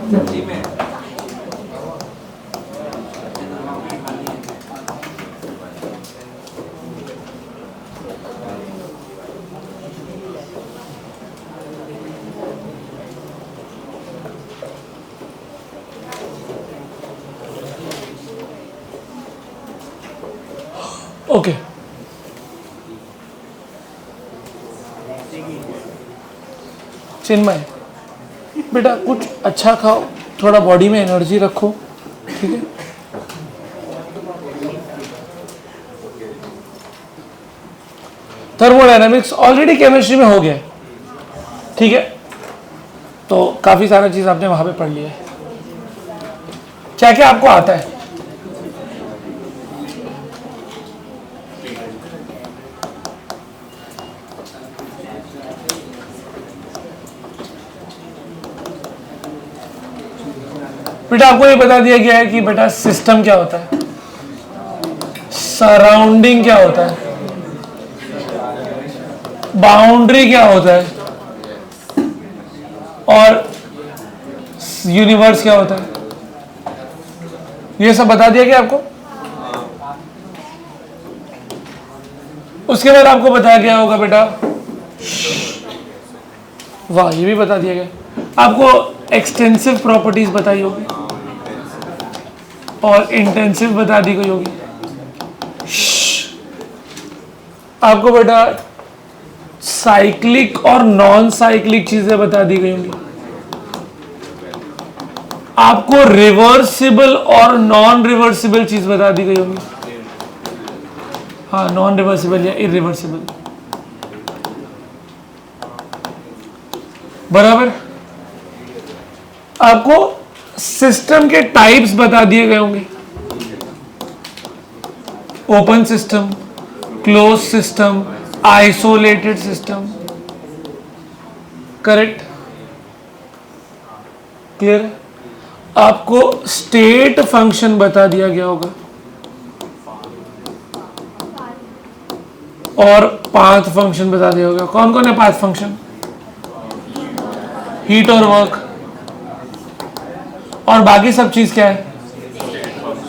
Okay चिन्मय बेटा कुछ अच्छा खाओ, थोड़ा बॉडी में एनर्जी रखो, ठीक है। थर्मोडायनामिक्स ऑलरेडी केमिस्ट्री में हो गया, ठीक है, तो काफी सारा चीज आपने वहां पे पढ़ लिया है। क्या क्या आपको आता है? बेटा आपको ये बता दिया गया है कि बेटा सिस्टम क्या होता है, सराउंडिंग क्या होता है, बाउंड्री क्या होता है और यूनिवर्स क्या होता है, ये सब बता दिया गया आपको। उसके बाद आपको बताया गया होगा बेटा, वाह ये भी बता दिया गया आपको, एक्सटेंसिव प्रॉपर्टीज बताई होगी और इंटेंसिव बता दी गई होगी। आपको बेटा साइक्लिक और नॉन साइक्लिक चीजें बता दी गई होंगी। आपको रिवर्सिबल और नॉन रिवर्सिबल चीज बता दी गई होंगी। हाँ, नॉन रिवर्सिबल या इरिवर्सिबल, बराबर। आपको सिस्टम के टाइप्स बता दिए गए होंगे, open system, close system, isolated system, correct, clear है। आपको स्टेट फंक्शन बता दिया गया होगा और पाथ फंक्शन बता दिया होगा। कौन कौन है पाथ फंक्शन? हीट और वर्क, और बाकी सब चीज क्या है?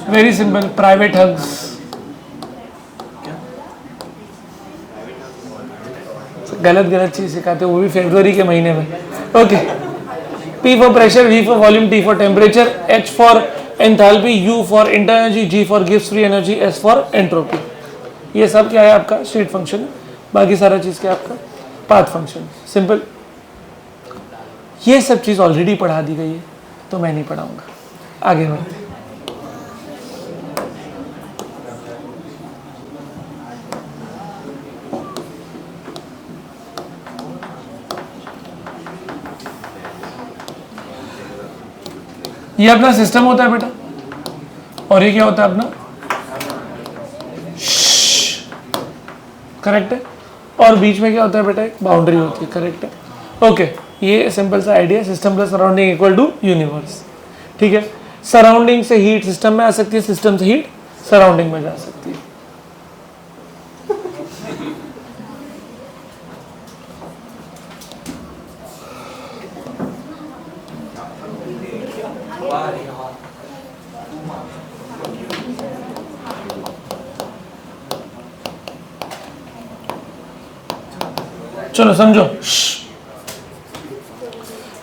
Very simple, private hugs. गलत गलत चीज सिखाते वो भी फरवरी के महीने में। Okay, P for pressure, V for volume, T for temperature, H for enthalpy, U for internal energy, G for gives free energy, S for entropy. ये सब क्या है आपका? स्टेट फंक्शन है। बाकी सारा चीज क्या है आपका? Path function. सिंपल। ये सब चीज ऑलरेडी पढ़ा दी गई है तो मैं नहीं पढ़ाऊंगा। आगे बढ़ते हैं। ये अपना सिस्टम होता है बेटा, और ये क्या होता है अपना? करेक्ट है। और बीच में क्या होता है बेटा? एक बाउंड्री होती है, करेक्ट है। ओके, ये सिंपल सा idea, system plus surrounding equal to universe. ठीक है, सराउंडिंग से हीट सिस्टम में आ सकती है, सिस्टम से हीट सराउंडिंग में जा सकती है। चलो समझो,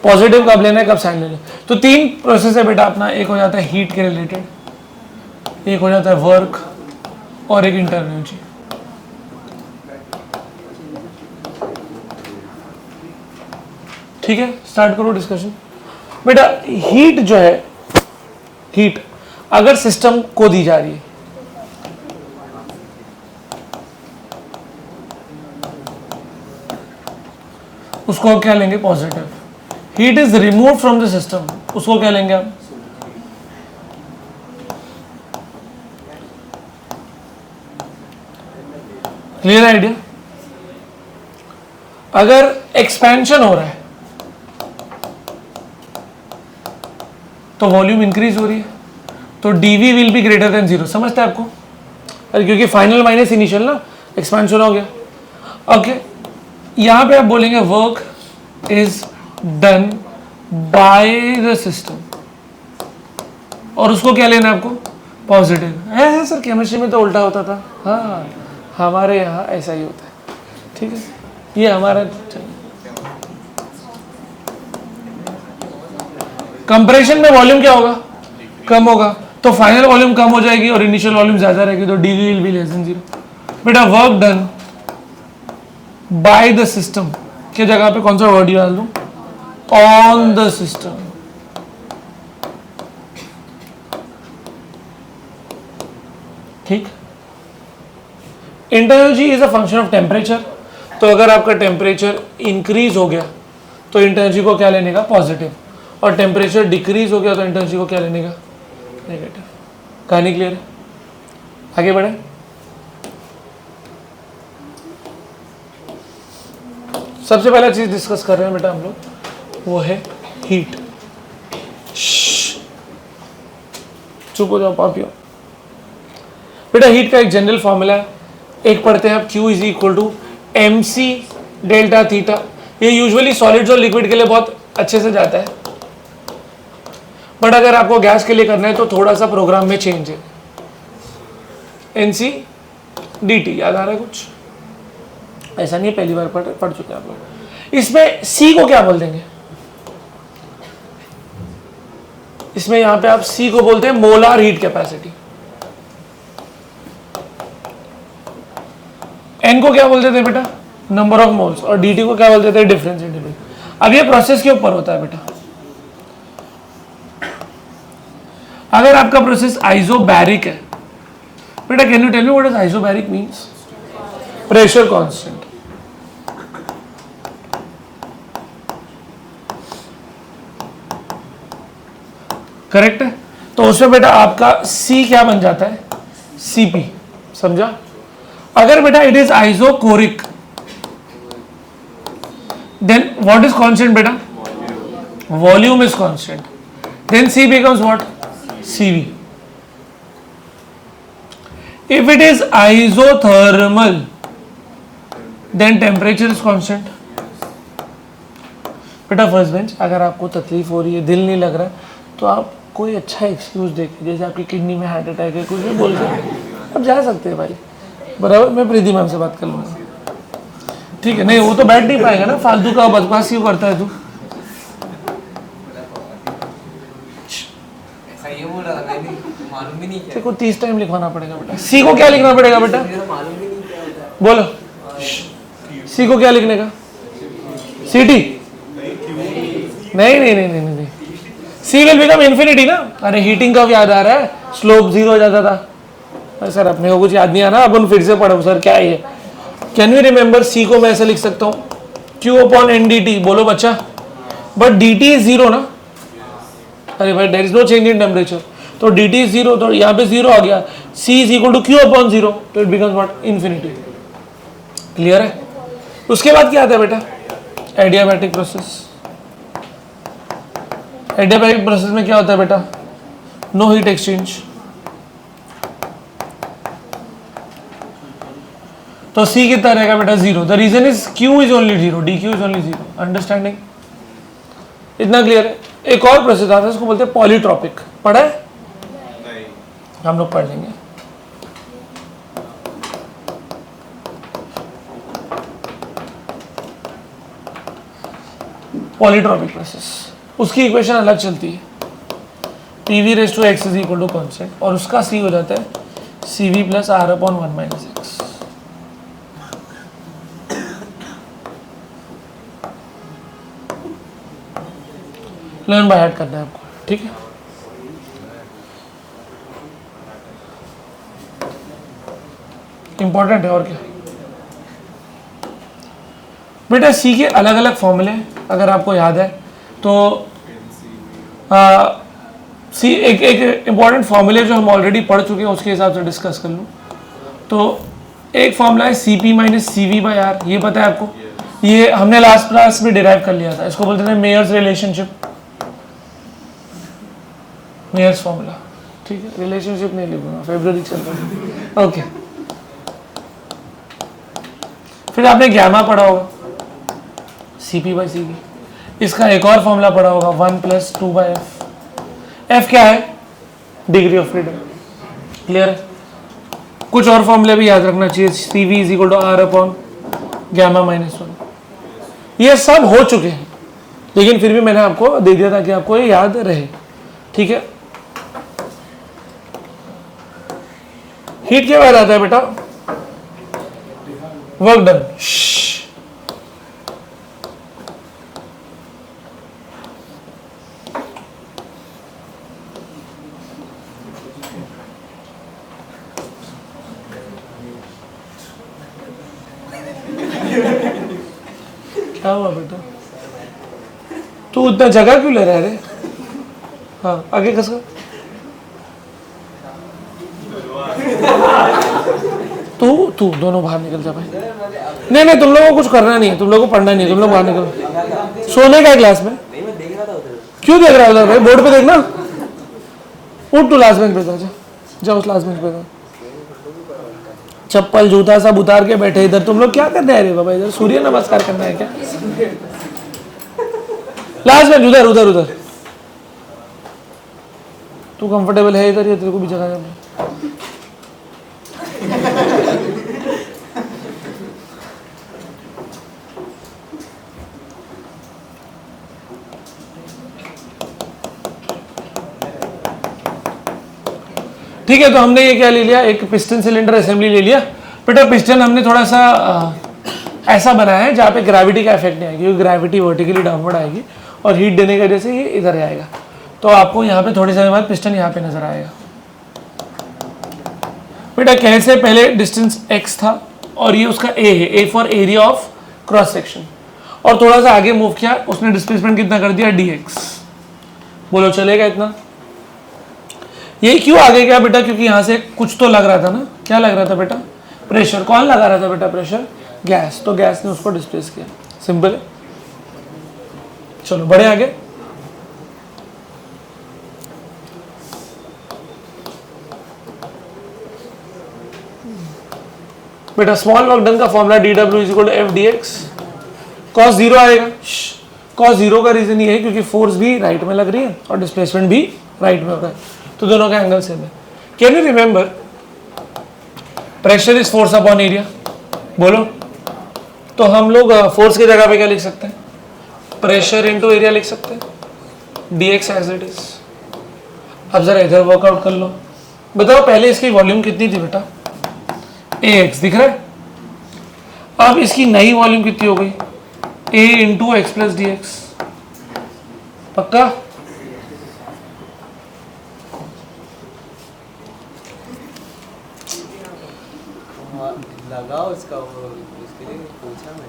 पॉजिटिव कब लेना है, कब साइन लेना है। तो तीन प्रोसेस है बेटा अपना, एक हो जाता है हीट के रिलेटेड, एक हो जाता है वर्क, और एक इंटरनल एनर्जी। ठीक है, स्टार्ट करो डिस्कशन। बेटा हीट जो है, हीट अगर सिस्टम को दी जा रही है, उसको क्या लेंगे? Positive. Heat is remove from the system, उसको क्या लेंगे आप? Clear idea? अगर एक्सपेंशन हो रहा है तो वॉल्यूम इंक्रीज हो रही है, तो dV will be greater than 0। समझते हैं आपको? अरे क्योंकि फाइनल माइनस इनिशियल ना, एक्सपेंशन हो गया। ओके, यहां पे आप बोलेंगे work is done by the system, और उसको क्या लेना है आपको, पॉजिटिव है सर। केमिस्ट्री में तो उल्टा होता था, हाँ हमारे यहाँ ऐसा ही होता है, ठीक है। ये हमारा कंप्रेशन में वॉल्यूम क्या होगा, कम होगा, तो फाइनल वॉल्यूम कम हो जाएगी और इनिशियल वॉल्यूम ज्यादा रहेगी, तो D will be less than 0। बेटा work done by the system के जगह पे कौन सा वर्ड डाल दूं, ऑन द सिस्टम। ठीक, internal is a function of temperature, तो अगर आपका टेम्परेचर इंक्रीज हो गया तो इंटरनल को क्या लेने का, पॉजिटिव, और टेम्परेचर डिक्रीज हो गया तो इंटरनल को क्या लेने का, नेगेटिव। कहानी क्लियर है, आगे बढ़े। सबसे पहला चीज डिस्कस कर रहे हैं बेटा हम लोग, वो है हीट। चुप हो जाओ पापियो। बेटा हीट का एक जनरल फॉर्मूला है, एक पढ़ते हैं आप, Q is equal to MC delta theta. ये यूजुअली सॉलिड्स और लिक्विड के लिए बहुत अच्छे से जाता है, बट अगर आपको गैस के लिए करना है तो थोड़ा सा प्रोग्राम में चेंज है। NC DT याद आ रहा है कुछ, ऐसा नहीं है, पहली बार पढ़ चुके हैं आप लोग। इसमें C को क्या बोल देंगे, इसमें यहां पे आप C को बोलते हैं मोलार हीट कैपेसिटी, N को क्या बोलते थे बेटा, नंबर ऑफ मोल्स, और DT को क्या बोलते थे, डिफरेंस इन टेम्परेचर। अब ये प्रोसेस के ऊपर होता है बेटा। अगर आपका प्रोसेस आइसोबैरिक है बेटा, can you tell me what is isobaric means, pressure constant. Correct है, तो उसमें बेटा आपका C क्या बन जाता है, Cp, समझा। अगर बेटा it is isochoric, then what is constant बेटा, volume is constant, then C becomes what, Cv. If it is isothermal, then temperature is constant. बेटा फर्स्ट बेंच, अगर आपको तकलीफ हो रही है, दिल नहीं लग रहा है, तो आप कोई अच्छा एक्सक्यूज देखिए, जैसे आपकी किडनी में हार्ट अटैक है, कुछ भी बोल के आप जा सकते हैं भाई, बराबर। मैं प्रीति मैम से बात कर लूँगा, ठीक है। नहीं वो तो बैठ नहीं पाएगा ना, फालतू का बकवास क्यों करता है तू। को 30 टाइम लिखवाना पड़ेगा बेटा। C को क्या लिखना पड़ेगा बेटा, बोलो, C को क्या लिखने का, CT, नहीं नहीं नहीं नहीं नहीं, C विल बिकम इन्फिनिटी ना। अरे हीटिंग का याद आ रहा है, स्लोप 0 हो जाता था। सर अपने को कुछ याद नहीं आ रहा, अपन फिर से पढ़ो सर, क्या है ये। कैन यू रिमेंबर, C को मैं ऐसे लिख सकता हूँ, Q अपॉन NDT, बोलो बच्चा, बट DT इज 0 ना। अरे भाई there is no change in temperature, तो dt इज 0, तो यहाँ पे 0 आ गया, C is equal to Q upon 0, तो it becomes what, infinity. Clear है। उसके बाद क्या आता है बेटा, एडियाबैटिक प्रोसेस। एडियाबैटिक प्रोसेस में क्या होता है बेटा, नो हीट एक्सचेंज, तो C कितना रहेगा बेटा, 0। The reason is Q is only 0, dq is only 0। Understanding, इतना क्लियर है। एक और प्रोसेस आता है, उसको बोलते हैं पॉलीट्रॉपिक, पढ़ा है, हम लोग पढ़ लेंगे। पॉलीट्रॉपिक प्रोसेस, उसकी इक्वेशन अलग चलती है, PV raise to x is equal to constant, और उसका C हो जाता है CV plus R upon 1 minus x. Learn by heart करना है आपको, ठीक है। इंपॉर्टेंट है, और क्या बेटा। C के अलग अलग फॉर्मूले, अगर आपको याद है तो C एक इंपॉर्टेंट फॉर्मूले जो हम ऑलरेडी पढ़ चुके हैं, उसके हिसाब से डिस्कस कर लूँ तो एक फॉर्मूला है Cp minus CV by R, ये पता है आपको, ये हमने लास्ट क्लास में डिराइव कर लिया था, इसको बोलते थे मेयर्स रिलेशनशिप, मेयर्स फॉर्मूला, ठीक है। रिलेशनशिप नहीं लिखूंगा, फेब्रुअरी चल रहा है, ओके। फिर आपने गैमा पढ़ा होगा, Cp बाई Cv, इसका एक और फॉर्मूला पड़ा होगा 1 + 2/f। एफ क्या है? Degree of freedom. क्लियर है? कुछ और फॉर्मूले भी याद रखना चाहिए, CV = R/γ-1। ये सब हो चुके हैं, लेकिन फिर भी मैंने आपको दे दिया ताकि आपको ये याद रहे। ठीक है, हीट के बाद आता है बेटा वर्क डन। क्या हुआ बेटा, तू इतना जगह क्यों ले रहा है रे? हाँ, आगे कसो। तू दोनों बाहर निकल जा भाई। नहीं, तुम लोगों को कुछ करना नहीं है, तुम लोगों को पढ़ना नहीं है, तुम लोग बाहर निकलो। सोने का क्लास में क्यों देख रहा है भाई? बोर्ड पे देखना। उठ, तू लास्ट बेंच पे जा उस लास्ट बेंच पे जा। चप्पल जूता सब उतार के बैठे इधर। तुम लोग क्या करने आए रे बाबा? इधर सूर्य नमस्कार करना है क्या? लास्ट बेंच, उधर। तू कंफर्टेबल है इधर, या तेरे को भी जगह है? ठीक है, तो हमने ये क्या ले लिया, एक पिस्टन सिलेंडर असेंबली ले लिया। बेटा पिस्टन हमने थोड़ा सा ऐसा बनाया है जहाँ पे ग्रेविटी का इफेक्ट नहीं आएगी, क्योंकि ग्रेविटी वर्टिकली डाउनवर्ड आएगी और हीट देने की वजह से ये इधर आएगा। तो आपको यहाँ पे थोड़े समय बाद पिस्टन यहाँ पे नजर आएगा। बेटा कैसे पहले डिस्टेंस x था और ये उसका a है, a for area of cross section, और थोड़ा सा आगे मूव किया, उसने डिस्प्लेसमेंट कितना कर दिया, dx। बोलो चलेगा इतना? ये क्यों आगे गया बेटा? क्योंकि यहाँ से कुछ तो लग रहा था ना। क्या लग रहा था बेटा? प्रेशर। कौन लगा रहा था बेटा प्रेशर? गैस। तो गैस ने उसको डिस्प्लेस किया। सिंपल है। चलो बढ़े आगे। बेटा स्मॉल वर्क डन का formula dW = F dx। cos 0 आएगा। cos 0 का रीजन ये है क्योंकि फोर्स भी राइट में लग रही है और डिस्प्लेसमेंट भी राइट में हो रहा है, तो दोनों का एंगल सेम है। Can you remember pressure is force upon area? बोलो। तो हम लोग फोर्स की जगह पे क्या लिख सकते हैं? प्रेशर इंटू एरिया लिख सकते हैं, dx एज इट इज। अब जरा इधर वर्कआउट कर लो। बताओ पहले इसकी वॉल्यूम कितनी थी बेटा? ax दिख रहा है। अब इसकी नई वॉल्यूम कितनी हो गई? a into x plus D x. पक्का? लगाओ इसका, वो इसके लिए पूछा मैंने।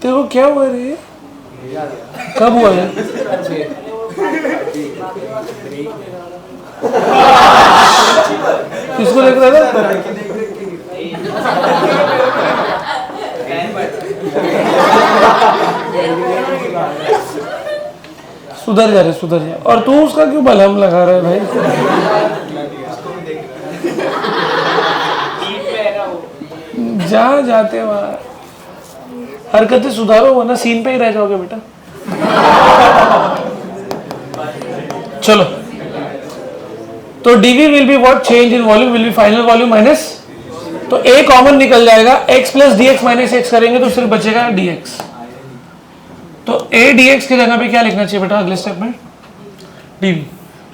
तेरे को क्या हुआ रे? कब हुआ है? किसको देख रहा था? सुधर जा। और तू उसका क्यों बलम लगा रहा है भाई? जहाँ जाते वहाँ हरकतें सुधारो, वरना सीन पे ही रह जाओगे बेटा। चलो, तो dV will be what? Change in volume will be final volume minus, तो a कॉमन निकल जाएगा, x plus dx minus x करेंगे तो सिर्फ बचेगा dx। तो a dx की जगह पे क्या लिखना चाहिए बेटा अगले स्टेप में? dV।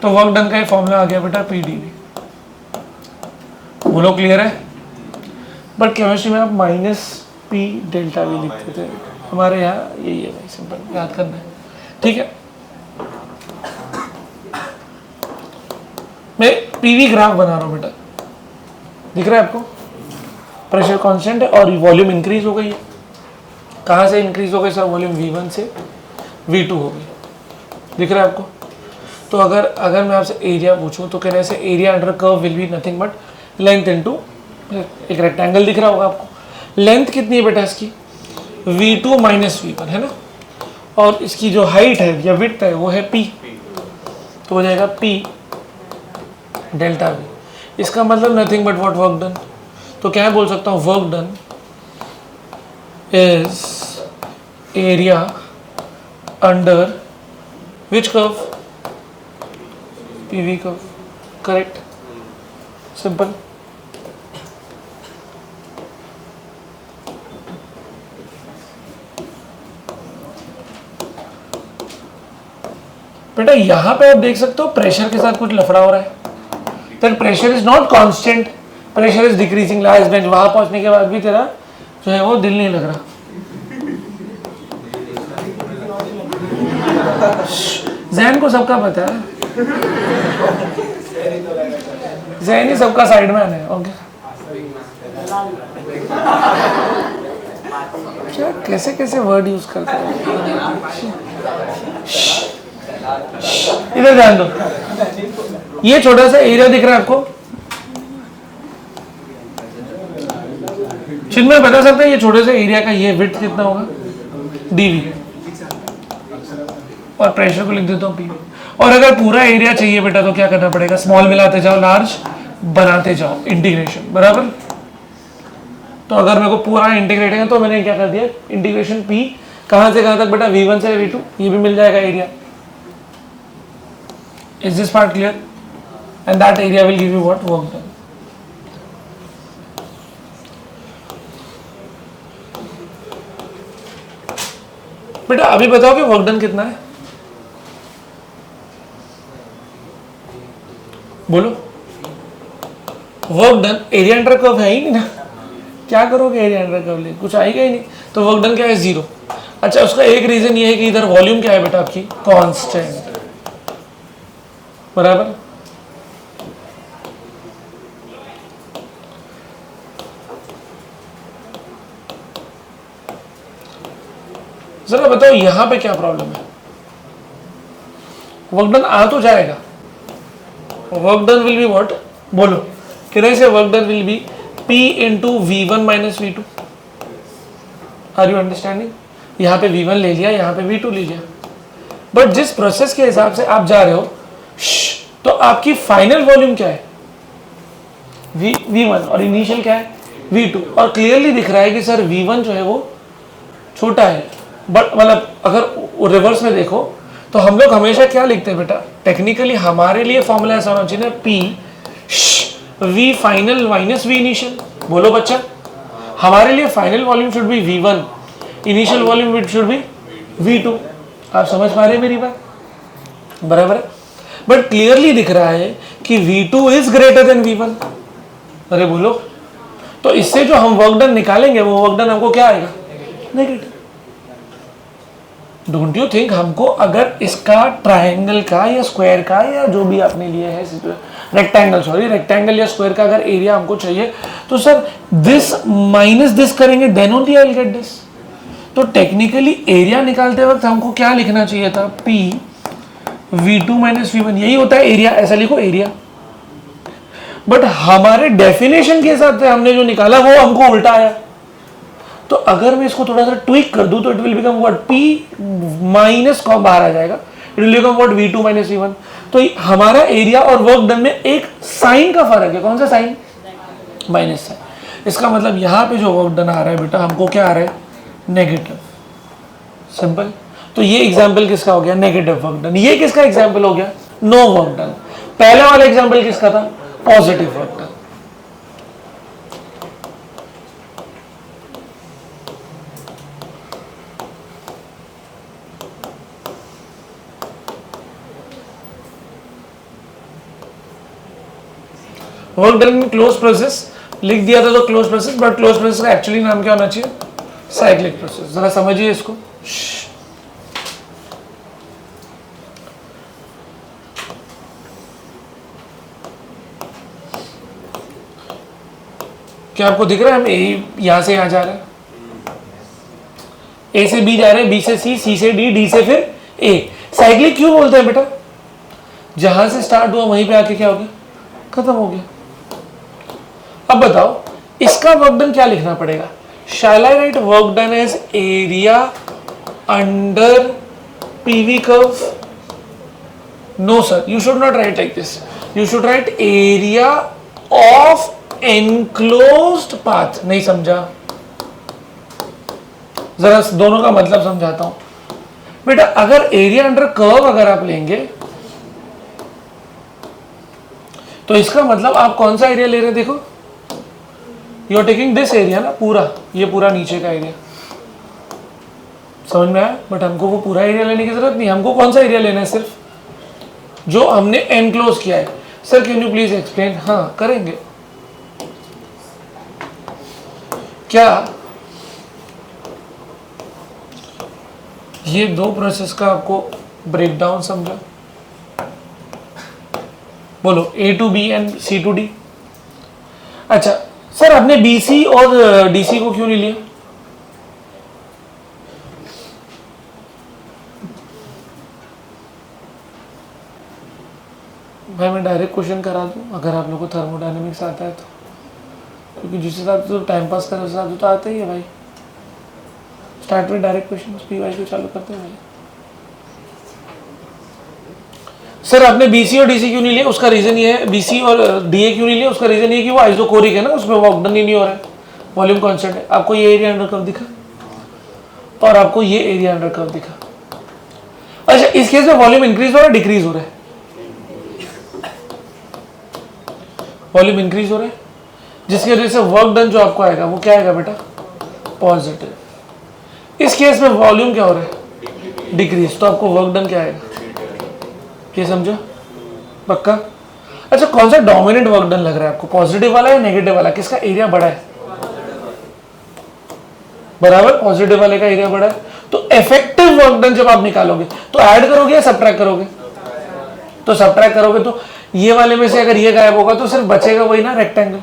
तो वर्क डन का ये फॉर्मूला आ गया बेटा p dV। बोलो क्लियर है? बट केमिस्ट्री में आप माइनस p डेल्टा v लिखते थे, हमारे यहाँ यही है भाई, सिंपल याद करना है। ठीक है, मैं पीवी ग्राफ बना रहा हूँ बेटा, दिख रहा है आपको? प्रेशर कांस्टेंट है और वॉल्यूम इंक्रीज हो गई है। कहाँ से इंक्रीज हो गई सर? वॉल्यूम V1 से V2 हो गई। दिख रहा है आपको? तो अगर मैं आपसे एरिया पूछूं तो कहने से area under curve will be nothing but length into, एक रेक्टेंगल दिख रहा होगा आपको। लेंथ कितनी है बेटा इसकी? V2 माइनस V1 है ना, और इसकी जो हाइट है या विड्थ है वो है P, तो हो जाएगा P डेल्टा V। इसका मतलब nothing but what? Work done. तो क्या बोल सकता हूँ? Work done is area under which curve? PV curve, correct, simple. बेटा यहां पे आप देख सकते हो प्रेशर के साथ कुछ लफड़ा हो रहा है, that pressure is not constant, pressure is decreasing. Last bench वहां पहुंचने के बाद भी तेरा जो है वो दिल नहीं लग रहा। जैन को सबका पता है, जैन ही सबका साइड मैन है। ओके क्या कैसे कैसे वर्ड यूज करते हैं, इधर ध्यान दो। ये छोटा सा एरिया दिख रहा है आपको, चिन्मय बता सकते हैं ये छोटे से एरिया का ये विड्थ कितना होगा? डीवी, और प्रेशर को लिख देता हूँ पी। और अगर पूरा एरिया चाहिए बेटा तो क्या करना पड़ेगा? स्मॉल मिलाते जाओ, लार्ज बनाते जाओ, इंटीग्रेशन, बराबर। तो अगर मेरे को पूरा इंटीग्रेट है तो मैंने क्या कर दिया, इंटीग्रेशन पी कहां से कहां तक बेटा? V1 से V2, ये भी मिल जाएगा area. Is this part clear? And that area will give you what? Work done. बेटा अभी बताओ कि वर्क डन कितना है? बोलो। Work done area under curve है ही नहीं ना, क्या करोगे एरिया अंडर कर्व ले, कुछ आएगा ही नहीं। तो वर्क डन क्या है? 0। अच्छा उसका एक रीजन ये है कि इधर वॉल्यूम क्या है बेटा आपकी? कांस्टेंट, बराबर। जरा बताओ यहां पे क्या प्रॉब्लम है? वर्क डन आ तो जाएगा, work done will be what? बोलो कितने से? Work done will be P into V1 minus V2। Are you understanding? यहाँ पे V1 ले लिया, यहाँ पे V2 ले लिया, बट जिस प्रोसेस के हिसाब से आप जा रहे हो तो आपकी फाइनल वॉल्यूम क्या है? V1 और इनिशियल क्या है? V2। और क्लियरली दिख रहा है कि सर V1 जो है वो छोटा है, बट मतलब अगर रिवर्स में देखो तो हम लोग हमेशा क्या लिखते हैं बेटा? टेक्निकली हमारे लिए फॉर्मूला ऐसा होना चाहिए ना, P V final minus V initial. बोलो बच्चा, हमारे लिए final volume should be V1, initial volume should be V2। आप समझ पा रहे हैं मेरी बात? बराबर है। बट क्लियरली दिख रहा है कि V2 is greater than V1। अरे बोलो, तो इससे जो हम वर्क डन निकालेंगे वो वर्क डन हमको क्या आएगा? नेगेटिव। डोंट यू थिंक हमको अगर इसका ट्रायंगल का या स्क्वायर का या जो भी आपने लिए है, रेक्टेंगल, सॉरी रेक्टेंगल या स्क्वायर का अगर एरिया हमको चाहिए तो सर दिस माइनस दिस करेंगे, then only I will get this. तो टेक्निकली एरिया निकालते वक्त हमको क्या लिखना चाहिए था? P V2 माइनस V1, यही होता है एरिया, ऐसा लिखो एरिया। बट हमारे डेफिनेशन के हिसाब से हमने जो निकाला वो हमको उल्टा आया। तो अगर मैं इसको थोड़ा सा ट्विक कर दूं तो it will become what? P minus com बाहर आ जाएगा, it will become what? V2 minus V1। तो हमारा एरिया और वर्क डन में एक साइन का फर्क है। कौन सा साइन? Minus sign. इसका मतलब यहाँ पे जो वर्क डन आ रहा है बेटा हमको क्या आ रहा है? नेगेटिव। सिंपल। तो ये एग्जाम्पल किसका हो गया? Negative work done. ये किसका एग्जाम्पल हो गया? No work done. पहले वाला एग्जाम्पल किसका था? Positive work done. Work done in close process लिख दिया था तो close process, but close process का एक्चुअली नाम क्या होना चाहिए? Cyclic process. जरा समझिए इसको। क्या आपको दिख रहा है? हम यहां से यहां जा रहे हैं, ए से बी जा रहे हैं, बी से सी से डी, डी से फिर ए। साइक्लिक क्यों बोलते हैं बेटा? जहां से स्टार्ट हुआ वहीं पे आके क्या हो गया? खत्म हो गया। अब बताओ इसका वर्क डन क्या लिखना पड़ेगा? Shall I write work done as area under PV curve? No sir, you should not write like this. You should write area of enclosed path. नहीं समझा? जरा दोनों का मतलब समझाता हूं। बेटा अगर एरिया अंडर कर्व अगर आप लेंगे तो इसका मतलब आप कौन सा एरिया ले रहे हैं, देखो you are taking this area ना, पूरा ये पूरा नीचे का एरिया, समझ में आया। बट हमको वो पूरा एरिया लेने की जरूरत नहीं, हमको कौन सा एरिया लेना है, सिर्फ जो हमने एनक्लोज किया है। Sir can you please explain. हाँ करेंगे। क्या ये दो प्रोसेस का आपको ब्रेकडाउन समझा? बोलो A to B and C to D। अच्छा सर आपने BC और DC को क्यों नहीं लिया? भाई मैं डायरेक्ट क्वेश्चन करा दूं अगर आप लोगों को थर्मोडायनेमिक्स आता है तो, क्योंकि जिस हिसाब से तो टाइम पास कर उस हिसाब से तो आता ही है भाई। स्टार्ट में डायरेक्ट क्वेश्चन PY को चालू करते हैं भाई। सर आपने BC और DC क्यों नहीं लिया? उसका रीजन ये है, BC और DA क्यों नहीं लिया? उसका रीजन ये कि वो आइसोकोरिक है ना, उसमें वर्क डन ही नहीं हो रहा है, वॉल्यूम कांस्टेंट है। आपको ये एरिया अंडर कर्व दिखा और आपको ये एरिया अंडर कर्व दिखा। अच्छा इस केस में वॉल्यूम इंक्रीज हो रहा है डिक्रीज हो रहा है? वॉल्यूम इंक्रीज हो रहा है, जिसकी वजह से वर्क डन जो आपको आएगा वो क्या आएगा बेटा? पॉजिटिव। इस केस में वॉल्यूम क्या हो रहा है? डिक्रीज, तो आपको वर्क डन क्या आएगा? क्या समझो? पक्का? अच्छा कौन सा डोमिनेंट वर्क डन लग रहा है आपको, पॉजिटिव वाला या नेगेटिव वाला? किसका एरिया बड़ा है? बराबर, पॉजिटिव वाले का एरिया बड़ा है। तो इफेक्टिव वर्क डन जब आप निकालोगे तो ऐड करोगे या सब्ट्रैक्ट करोगे? तो सब्ट्रैक्ट करोगे, तो ये वाले में से अगर ये गायब होगा तो सिर्फ बचेगा वही ना, रेक्टेंगल।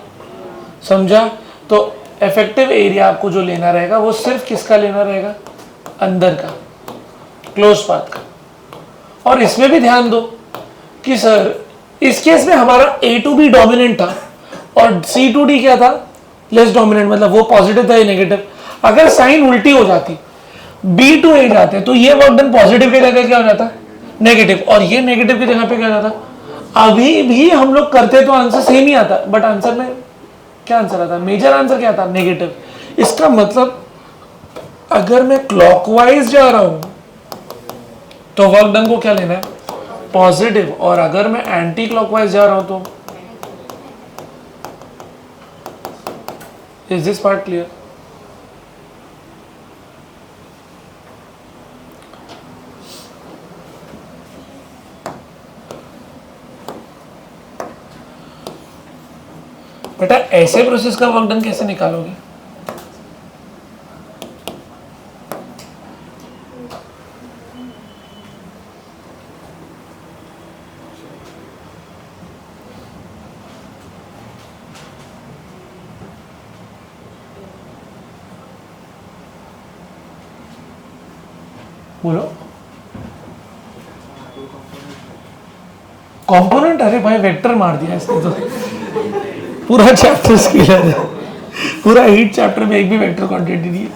समझा? तो इफेक्टिव एरिया आपको जो लेना रहेगा वो सिर्फ किसका लेना रहेगा? अंदर का, क्लोज पाथ का। और इसमें भी ध्यान दो कि सर इस केस में हमारा A to B डोमिनेंट था और C to D क्या था? लेस डोमिनेंट, मतलब वो पॉजिटिव था या नेगेटिव। अगर साइन उल्टी हो जाती, B to A जाते तो ये वर्क डन पॉजिटिव की जगह क्या हो जाता? नेगेटिव, और ये नेगेटिव की जगह पे क्या जाता? अभी भी हम लोग करते तो आंसर सेम ही आता, बट आंसर में क्या आंसर आता? मेजर आंसर क्या आता? नेगेटिव। इसका मतलब अगर मैं क्लॉकवाइज जा रहा हूं तो वर्क डन को क्या लेना है? पॉजिटिव। और अगर मैं एंटी क्लॉकवाइज जा रहा हूं तो इज दिस पार्ट क्लियर? बेटा ऐसे प्रोसेस का वर्क डन कैसे निकालोगे? बोलो। कंपोनेंट? अरे भाई वेक्टर मार दिया इसने तो, पूरा चैप्टर स्केलर है, पूरा 8 चैप्टर में एक भी वेक्टर क्वांटिटी नहीं है।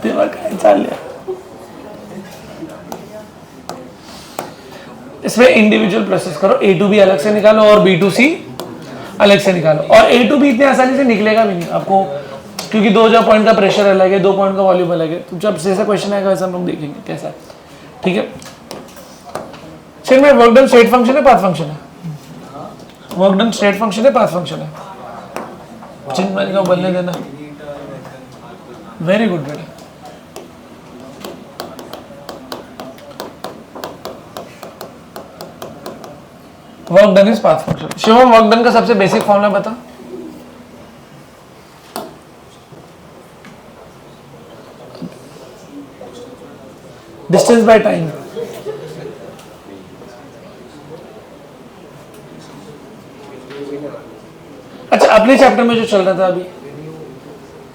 दिमाग का चाल लिया। इसमें इंडिविजुअल प्रोसेस करो, A to B अलग से निकालो और B to C अलग से निकालो। और A to B इतने आसानी से निकलेगा भी नहीं आपको, क्योंकि 2000 पॉइंट का प्रेशर अलग है, 2 पॉइंट का वॉल्यूम अलग है। तो जब जैसा क्वेश्चन आएगा वैसा हम लोग देखेंगे कैसा है। ठीक है, फिर में वर्क डन स्टेट फंक्शन है, पाथ फंक्शन है? वर्क डन स्टेट फंक्शन है, पाथ फंक्शन है? चिन्ह मैंने कहा बोलने देना। वेरी गुड बेटा। Work done is path function. Shivam work done का सबसे बेसिक फॉर्मूला बता। Distance by time. अच्छा अपने चैप्टर में जो चल रहा था अभी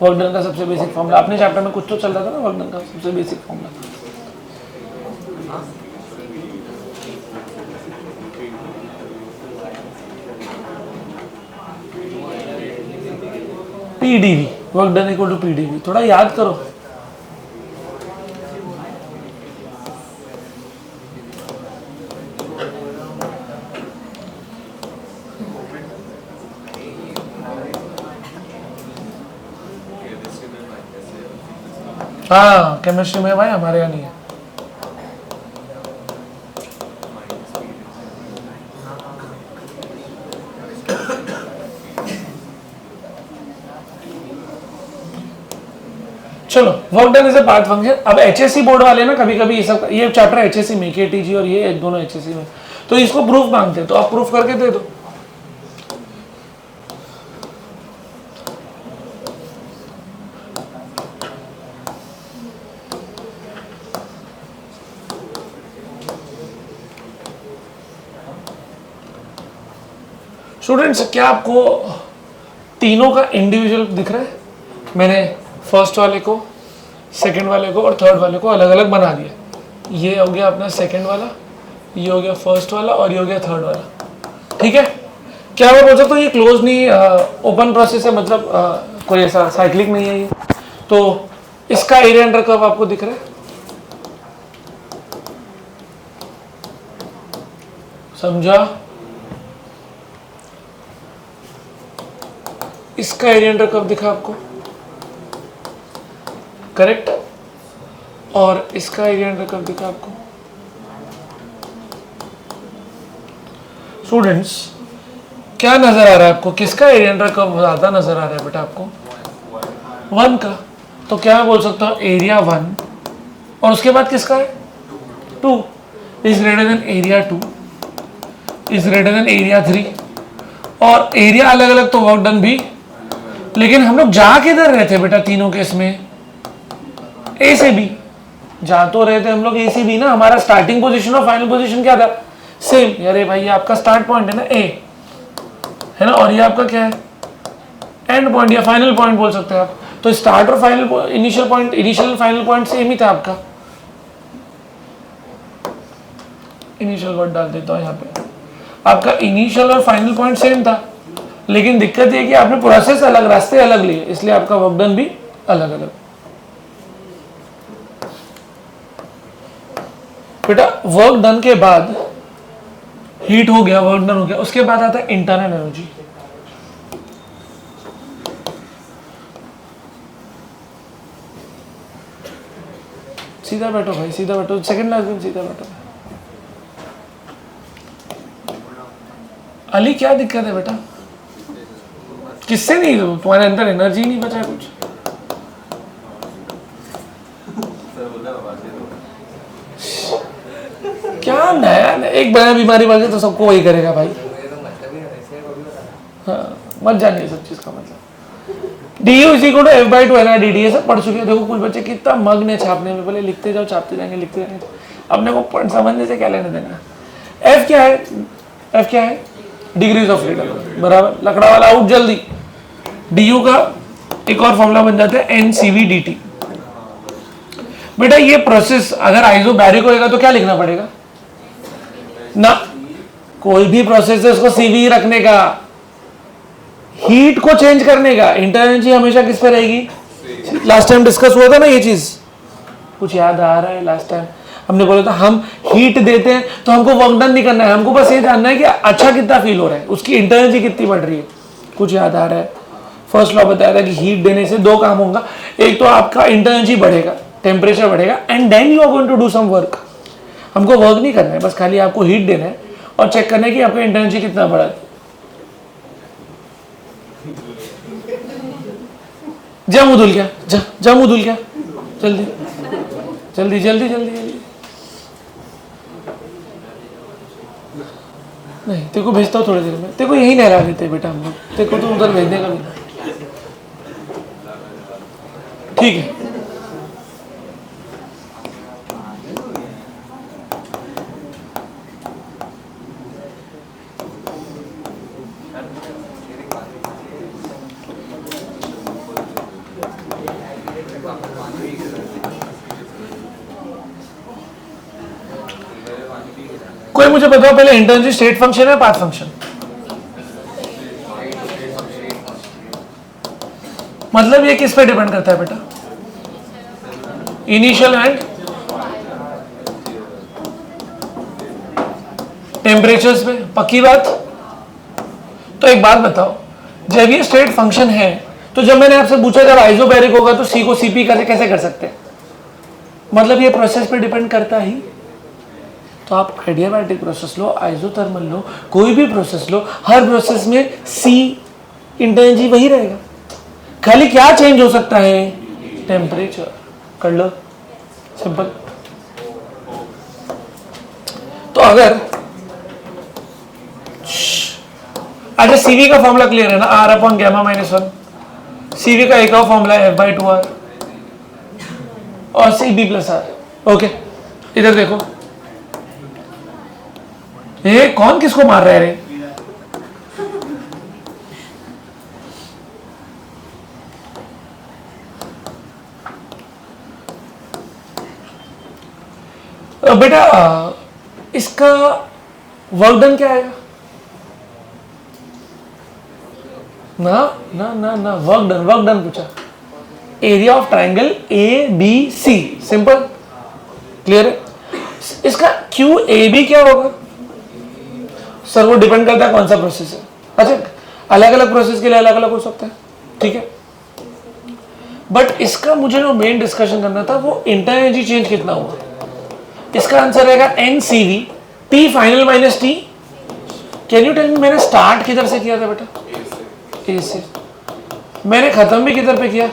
वर्क डन का सबसे बेसिक फॉर्मूला, अपने चैप्टर में कुछ तो चल रहा था ना वर्क डन का सबसे basic formula? PdV, work done equal to PdV। थोड़ा याद करो। हाँ केमिस्ट्री में भाई, हमारे यहाँ नहीं है। चलो, work done is a part function. अब एचएससी बोर्ड वाले ना कभी कभी ये चैप्टर एचएससी में, केटीजी और ये दोनों एचएससी में, तो इसको प्रूफ मांगते हैं, तो आप प्रूफ करके दे दो। स्टूडेंट्स, क्या आपको तीनों का इंडिविजुअल दिख रहा है? मैंने फर्स्ट वाले को, सेकंड वाले को और थर्ड वाले को अलग अलग बना दिया। ये हो गया अपना सेकंड वाला, ये हो गया फर्स्ट वाला और ये हो गया थर्ड वाला। ठीक है, क्या मैं बोल सकता हूँ ये क्लोज नहीं, ओपन प्रोसेस है, मतलब कोई ऐसा साइक्लिक नहीं है ये। तो इसका एरिया अंडर कर्व आपको दिख रहा है, समझा? इसका एरिया अंडर कर्व दिखा आपको, करेक्ट? और इसका एरिया अंडर कर्व दिखा आपको। स्टूडेंट्स, क्या नजर आ रहा है आपको? किसका एरिया अंडर कर्व ज्यादा नजर आ रहा है बेटा आपको? 1 का। तो क्या मैं बोल सकता हूँ एरिया 1 और उसके बाद किसका है? 2 is greater than area 2 is greater than area 3। और एरिया अलग अलग तो वर्क डन भी, लेकिन हम लोग जा किधर रहे थे बेटा तीनों केस में? ए से बी जा तो रहे थे हम लोग, ए से बी ना। हमारा स्टार्टिंग पोजीशन और फाइनल पोजीशन क्या था? सेम। अरे भाई ये आपका स्टार्ट पॉइंट है ना, ए है ना, और ये आपका क्या है? एंड पॉइंट या फाइनल पॉइंट बोल सकते हैं आप। तो स्टार्ट और final, initial point, initial final point same ही था आपका। इनिशियल वर्ड डाल देता हूँ यहाँ पे, आपका इनिशियल और फाइनल पॉइंट सेम था, लेकिन दिक्कत ये कि आपने प्रोसेस अलग, रास्ते अलग लिए, इसलिए आपका वर्क डन भी अलग अलग। बेटा वर्क डन के बाद हीट हो गया, वर्क डन हो गया, उसके बाद आता है इंटरनल एनर्जी। सीधा बैठो भाई, सीधा बैठो, सेकंड लास्ट दिन सीधा बैठो। अली क्या दिक्कत है बेटा? किससे नहीं? तुम्हारे अंदर एनर्जी नहीं बचा है कुछ? क्या नया एक बड़ा बीमारी बढ़ गई तो सबको वही करेगा भाई। हाँ, मत जानिए सब चीज का मतलब। D U is equal to F by two N D D, ये सब पढ़ चुके हैं। देखो कुछ बच्चे कितना मग्न है छापने में, बोले लिखते जाओ, छापते जाएंगे, लिखते जाएंगे, अपने को समझने से क्या लेने देना। एफ क्या है? एफ क्या है? डिग्रीज ऑफ फ्रीडम, बराबर। लकड़ा वाला आउट जल्दी। डी यू का एक और फॉर्मूला बन जाता है N C V D T. बेटा ये प्रोसेस अगर आइसोबैरिक होएगा तो क्या लिखना पड़ेगा ना? कोई भी प्रोसेस है उसको सीवी रखने का, हीट को चेंज करने का। इंटरनल एनर्जी हमेशा किस पे रहेगी? लास्ट टाइम डिस्कस हुआ था ना ये चीज, कुछ याद आ रहा है? लास्ट टाइम हमने बोला था हम हीट देते हैं तो हमको वर्क डन नहीं करना है, हमको बस ये जानना है कि अच्छा कितना फील हो रहा है, उसकी इंटरनल एनर्जी कितनी बढ़ रही है। कुछ याद आ रहा है? फर्स्ट लॉ बताया था कि हीट देने से दो काम होगा, एक तो आपका इंटरनल एनर्जी बढ़ेगा, टेम्परेचर बढ़ेगा, and then you are going to do some work. हमको वर्क नहीं करना है, बस खाली आपको हीट देना है और चेक करना है कि आपका इंटरनल एनर्जी कितना बढ़ा है। जा मुंह धुल गया, जा मुंह धुल गया, जल्दी जल्दी जल्दी जल्दी जल्दी। नहीं तेरे को भेजता हूँ थोड़ी देर में, तेरे को यही नहला देते बेटा हम लोग, तेरे को तो उधर भेजने का भी। ठीक है, कोई मुझे बताओ पहले इंटरनल स्टेट फंक्शन है पाथ फंक्शन? मतलब ये किस पे डिपेंड करता है बेटा? इनिशियल एंड टेम्परेचर्स पे, पक्की बात? तो एक बात बताओ, जब ये स्टेट फंक्शन है तो जब मैंने आपसे पूछा जब आइसोबैरिक होगा तो सी को सीपी कैसे कर सकते हैं? मतलब ये प्रोसेस पे डिपेंड करता ही। तो आप एडियाबैटिक प्रोसेस लो, आइसोथर्मल लो, कोई भी प्रोसेस लो, हर प्रोसेस में सी इंटर एनर्जी वही रहेगा, खाली क्या चेंज हो सकता है, टेम्परेचर। कर लो सिंपल। तो अगर अच्छा सीवी का फॉर्मूला क्लियर है ना, R upon gamma minus 1। CV का एक और फॉर्मूला है F/2R और C B plus R. Okay इधर देखो, ये कौन किसको मार रहा है रे? बेटा इसका वर्क डन क्या आएगा? ना ना ना ना वर्क डन पूछा। Area of triangle A B C, simple clear है। इसका क्यू ए बी क्या होगा सर? वो डिपेंड करता है कौन सा प्रोसेस है। अच्छा अलग अलग प्रोसेस के लिए अलग अलग हो सकता है, ठीक है। बट इसका मुझे जो मेन डिस्कशन करना था वो इंटर एनर्जी चेंज कितना हुआ। इसका आंसर रहेगा N C V T final minus T. Can you tell me मैंने स्टार्ट किधर से किया था बेटा? ए से। मैंने खत्म भी किधर पे किया?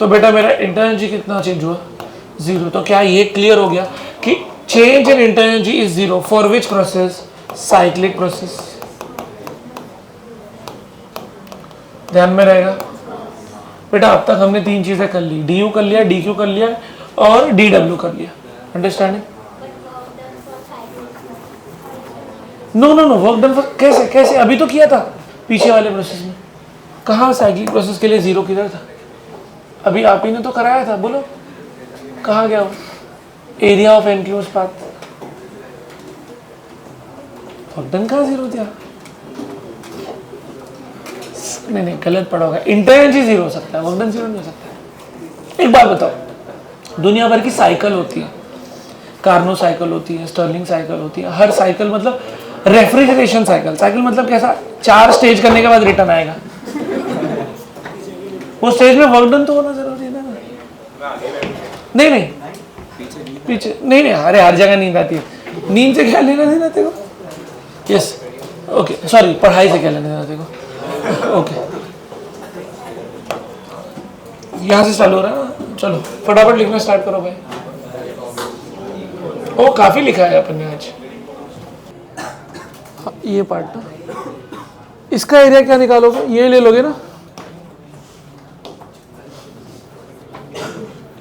तो बेटा मेरा इंटर एनर्जी कितना चेंज हुआ? 0। तो क्या ये क्लियर हो गया कि change in inter energy is 0 for which process? Cyclic process. ध्यान में रहेगा बेटा। अब तक हमने 3 चीजें कर ली, डी यू कर लिया, डी क्यू कर लिया और डी डब्ल्यू कर लिया। Understanding? No no no work done for कैसे कैसे? अभी तो किया था पीछे वाले प्रोसेस में। कहाँ साइक्लिक प्रोसेस के लिए 0 किधर था? अभी आप ही ने तो कराया था, बोलो कहाँ गया वो? Area of enclose path. Work done कहाँ 0 दिया? नहीं गलत पड़ा होगा। इंटर एनर्जी 0 हो सकता है, वर्क डन 0 नहीं हो सकता। एक बात बताओ, दुनिया भर की साइकिल होती है, कार्नो साइकिल होती है, स्टर्लिंग साइकिल होती है। हर साइकिल मतलब रेफ्रिजरेशन साइकिल। साइकिल मतलब कैसा? 4 स्टेज करने के बाद रिटर्न आएगा। वो स्टेज में वर्क डन तो होना जरूरी है ना? नहीं नहीं पीछे नहीं नहीं, अरे हर जगह नींद आती है। नींद से क्या लेना देना तेरे को? यस ओके सॉरी, पढ़ाई से क्या लेना देना तेरे को? ओके यहाँ से चालू हो रहा है ना? चलो फटाफट लिखना स्टार्ट करो भाई। ओ काफी लिखा है अपन ने आज। हाँ, ये पार्ट ना, इसका एरिया क्या निकालोगे? ये ले लोगे ना,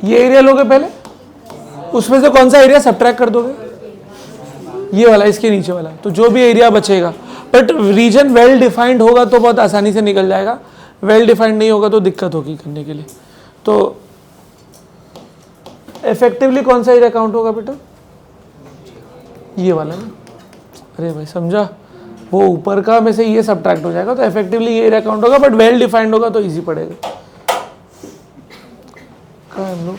ये एरिया लोगे पहले, उसमें से कौन सा एरिया सब्ट्रैक्ट कर दोगे? ये वाला, इसके नीचे वाला। तो जो भी एरिया बचेगा, बट रीजन वेल डिफाइंड होगा तो बहुत आसानी से निकल जाएगा, वेल डिफाइंड नहीं होगा तो दिक्कत होगी करने के लिए। तो इफेक्टिवली कौन सा एरिया काउंट होगा बेटा? ये वाला ना। अरे भाई समझा, वो ऊपर का में से ये सब्ट्रैक्ट हो जाएगा तो इफेक्टिवली ये एरिया काउंट होगा, बट वेल डिफाइंड होगा तो इजी पड़ेगा। कहाँ हम लोग?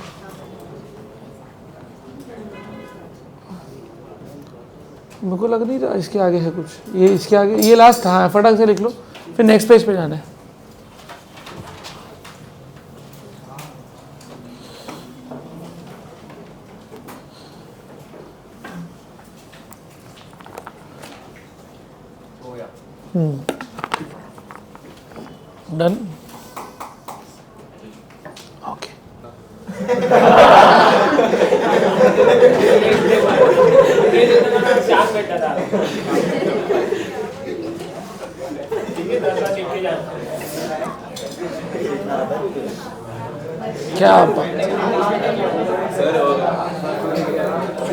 मेरे को लग नहीं रहा इसके आगे है कुछ। ये इसके आगे, ये लास्ट था। हाँ फटाक से लिख लो, फिर नेक्स्ट पेज पे जाना है। Done okay. क्या बात,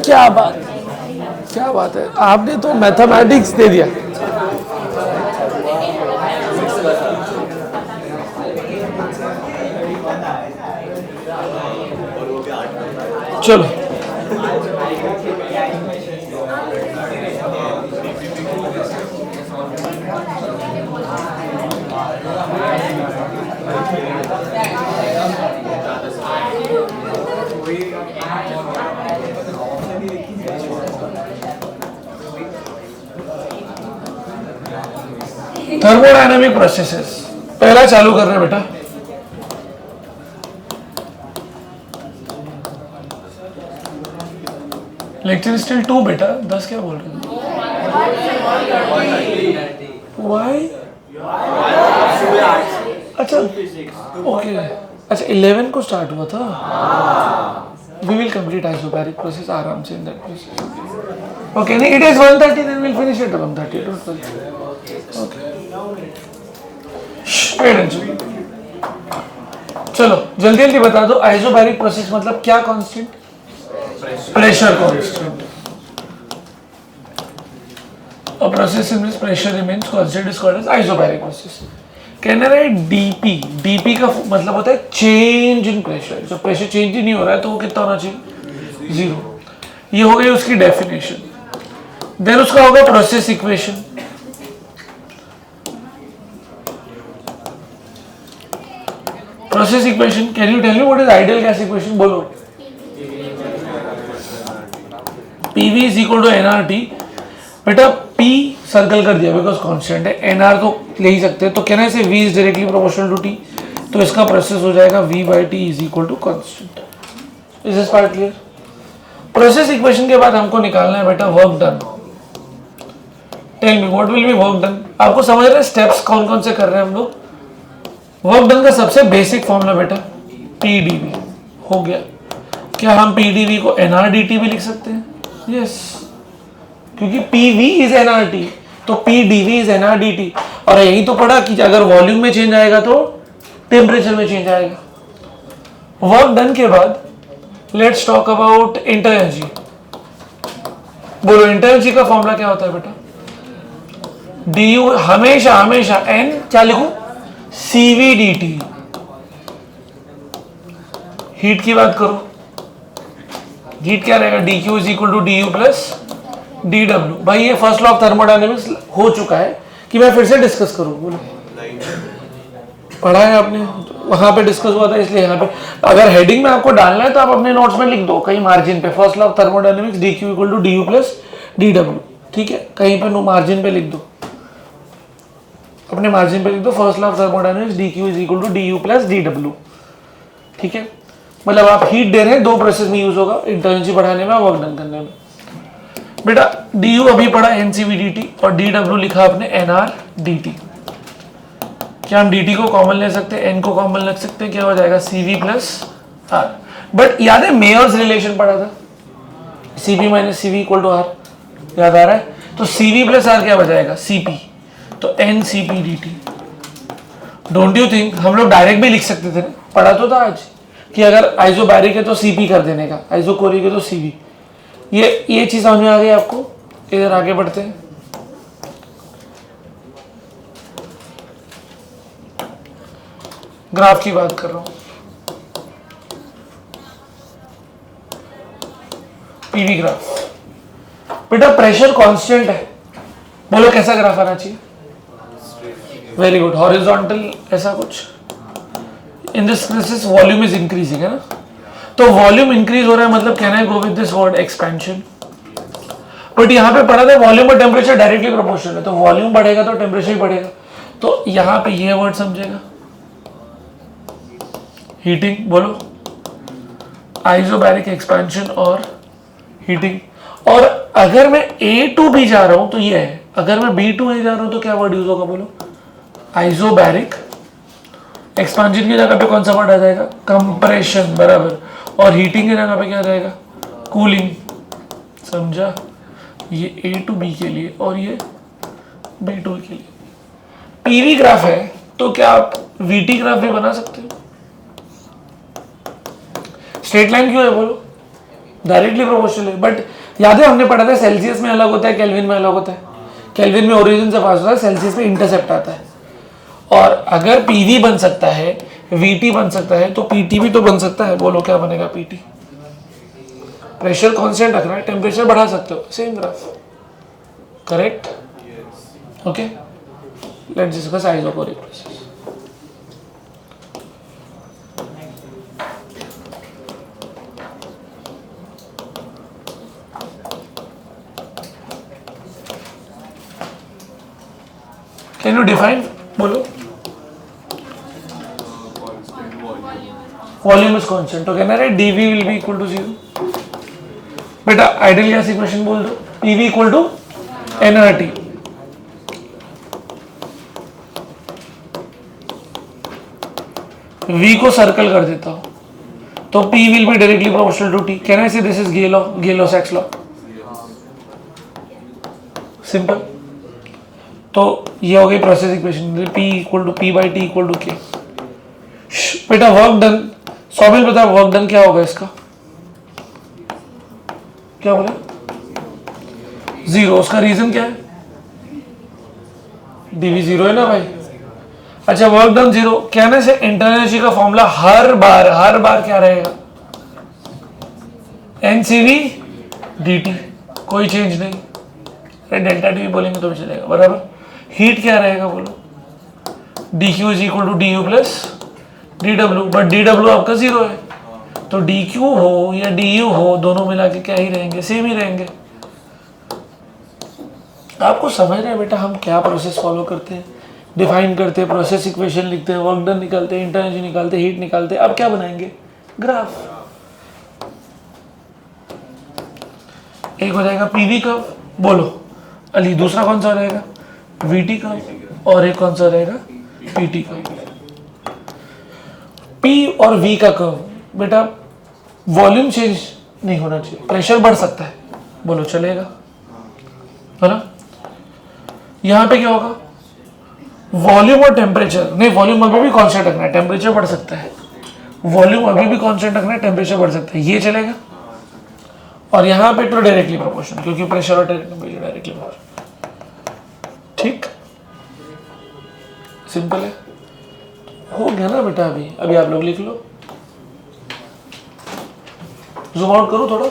क्या बात, क्या बात है। आपने तो मैथमेटिक्स दे दिया। चलो थर्मोडायनामिक प्रोसेसेस पहला चालू कर रहे हैं बेटा। लेक्चर स्टिल 2 बेटा, 10 क्या बोल रहे हो? वाई? अच्छा ओके, अच्छा 11 को स्टार्ट हुआ था. We will complete isobaric process आराम से in that process. Okay, नहीं it is 1:30, then we'll finish it at 1:30. Don't worry. Okay. Pay attention. चलो जल्दी जल्दी बता दो, आइसोबैरिक प्रोसेस मतलब क्या constant? Pressure constant. A process in which pressure remains constant is called as isobaric process. कहना है dp, dp का मतलब होता है चेंज इन प्रेशर. जब प्रेशर चेंज ही नहीं हो रहा है तो वो कितना होना चाहिए? 0. ये हो गई उसकी डेफिनेशन. देन उसका होगा process equation. Process equation, can you tell me what is ideal gas equation? बोलो. PV is equal to nRT. बेटा P सर्कल कर दिया बिकॉज कांस्टेंट है, NR तो ले ही सकते हैं, तो कहना है से V is directly proportional to T, तो इसका प्रोसेस हो जाएगा V by T is equal to constant. Is this part clear? Process equation के बाद हमको निकालना है बेटा work done. Tell me what will be work done. आपको समझ रहे हैं स्टेप्स कौन कौन से कर रहे हैं हम लोग? वर्क डन का सबसे बेसिक फॉर्मूला बेटा PdV हो गया. क्या हम PdV को nRdt भी लिख सकते हैं? यस, क्योंकि PV इज nRT, तो PdV इज nRdt. और यही तो पढ़ा कि अगर वॉल्यूम में चेंज आएगा तो टेम्परेचर में चेंज आएगा. वर्क डन के बाद let's talk about inter energy. बोलो इंटर एनर्जी का फॉर्मूला क्या होता है बेटा? du हमेशा हमेशा n क्या लिखूं? CV dt. हीट की बात करो, हीट क्या रहेगा? dq is equal to du plus dw. भाई ये फर्स्ट लॉ ऑफ थर्मोडायनेमिक्स हो चुका है कि मैं फिर से डिस्कस करूं? बोलो, पढ़ा है आपने, वहां पे डिस्कस हुआ था, इसलिए यहाँ पे अगर हेडिंग में आपको डालना है तो आप अपने नोट्स में लिख दो कहीं मार्जिन पे, first law of thermodynamics dq equal to du plus dw. ठीक है, कहीं पे मार्जिन पे लिख दो, अपने मार्जिन पे लिख दो first law of thermodynamics dq is equal to du plus dw. ठीक है, मतलब आप हीट दे रहे हैं, दो प्रोसेस में यूज होगा, इंटर एनर्जी बढ़ाने में, वर्क डन करने में. बेटा du अभी पढ़ा ncv dt और dw लिखा आपने nr क्या हम dt को कॉमन ले सकते हैं, n को कॉमन ले सकते हैं, क्या हो जाएगा? cv plus r. बट याद है मेयर्स रिलेशन पढ़ा था, cp minus cv equal to r, याद आ रहा है? तो cv प्लस r क्या बजाएगा? cp, तो ncp dt. Don't you think हम लोग डायरेक्ट भी लिख सकते थे? पढ़ा तो था आज कि अगर आइसोबैरिक है तो cp कर देने का, आइसोकोरिक है तो cv. ये चीज समझ में आ गई आपको? इधर आगे बढ़ते हैं. ग्राफ की बात कर रहा हूं, पीवी ग्राफ. बेटा प्रेशर कांस्टेंट है, बोलो कैसा ग्राफ आना चाहिए? वेरी गुड, हॉरिजॉन्टल ऐसा कुछ. In this cases volume is increasing, है ना? तो वॉल्यूम इंक्रीज हो रहा है मतलब कहना है go with this word expansion. But यहाँ पे पढ़ा था वॉल्यूम और टेम्परेचर डायरेक्टली प्रोपोर्शनल है, तो वॉल्यूम बढ़ेगा तो टेम्परेचर भी बढ़ेगा. तो यहाँ पे ये वर्ड समझेगा हीटिंग. बोलो आइसोबैरिक एक्सपेंशन और हीटिंग. और अगर मैं A to B जा रहा हूं तो ये है, अगर मैं B to A जा रहा हूं तो क्या वर्ड यूज होगा? बोलो आइसोबैरिक. एक्सपेंशन की जगह पे कौन सा वर्ड आ जाएगा? कंप्रेशन, बराबर. और हीटिंग की जगह पे क्या आ जाएगा? कूलिंग. समझा? ये A to B के लिए और ये B to A के लिए. पीवी ग्राफ है तो क्या आप VT ग्राफ भी बना सकते हो? स्ट्रेट लाइन क्यों है? बोलो डायरेक्टली प्रोपोर्शनल है. बट याद है हमने पढ़ा था सेल्सियस में अलग होता है, केल्विन में अलग होता है. केल्विन में ओरिजिन से पास होता है, सेल्सियस में इंटरसेप्ट आता है. और अगर पीवी बन सकता है, वीटी बन सकता है, तो पीटी भी तो बन सकता है. बोलो क्या बनेगा? पीटी. प्रेशर कांस्टेंट रखना है, टेम्परेचर बढ़ा सकते हो, same graph. Correct? Okay, let's discuss isochoric process. Can you define? बोलो. वॉल्यूम इज कांस्टेंट, तो कहना है dv will be equal to 0. बेटा आइडियल गैस इक्वेशन बोल दो, PV equal to NRT. V को सर्कल कर देता हूं तो P will be directly proportional to T. Can I say this is Gay-Lussac law? Simple. तो ये हो गई process equation, P equal to P by T equal to K। बेटा वर्क डन, सौमिल बता वर्क डन क्या होगा इसका? क्या बोले? 0। उसका रीजन क्या है? dv 0 है ना भाई। अच्छा वर्क डन 0, कहने से इंटरनल एनर्जी का फॉर्मूला हर बार क्या रहेगा? NCV dt, कोई चेंज नहीं। अरे डेल्टा टी बोलेंगे तो भी चलेगा, बराबर। हीट क्या रहेगा बोलो? dq is equal to du plus dw, but dw आपका 0 है, तो dq हो या du हो दोनों मिला के क्या ही रहेंगे? सेम ही रहेंगे। आपको समझ रहे हैं बेटा हम क्या प्रोसेस फॉलो करते हैं? डिफाइन करते हैं, प्रोसेस इक्वेशन लिखते हैं, वर्क डन निकालते हैं, इंटरनल एनर्जी निकालते हैं, हीट निकालते हैं। अब क्या बनाएंगे? ग्राफ। एक हो जाएगा पीवी कर्व, बोलो अली, दूसरा कौन सा रहेगा? वीटी कर्व, और एक कौन सा रहेगा? PT curve. पी और वी का कर्व बेटा वॉल्यूम चेंज नहीं होना चाहिए, प्रेशर बढ़ सकता है, बोलो चलेगा, है ना? यहां पे क्या होगा? वॉल्यूम और टेम्परेचर नहीं, वॉल्यूम अभी भी कांस्टेंट रखना है, टेम्परेचर बढ़ सकता है। वॉल्यूम अभी भी कांस्टेंट रखना है, टेम्परेचर बढ़ सकता है, ये चलेगा। और यहाँ पे तो डायरेक्टली प्रोपोर्शनल, क्योंकि प्रेशर और टेम्परेचर डायरेक्टली प्रोपोर्शनल। ठीक, सिंपल है, हो गया ना बेटा। अभी आप लोग लिख लो, जूम आउट करो थोड़ा।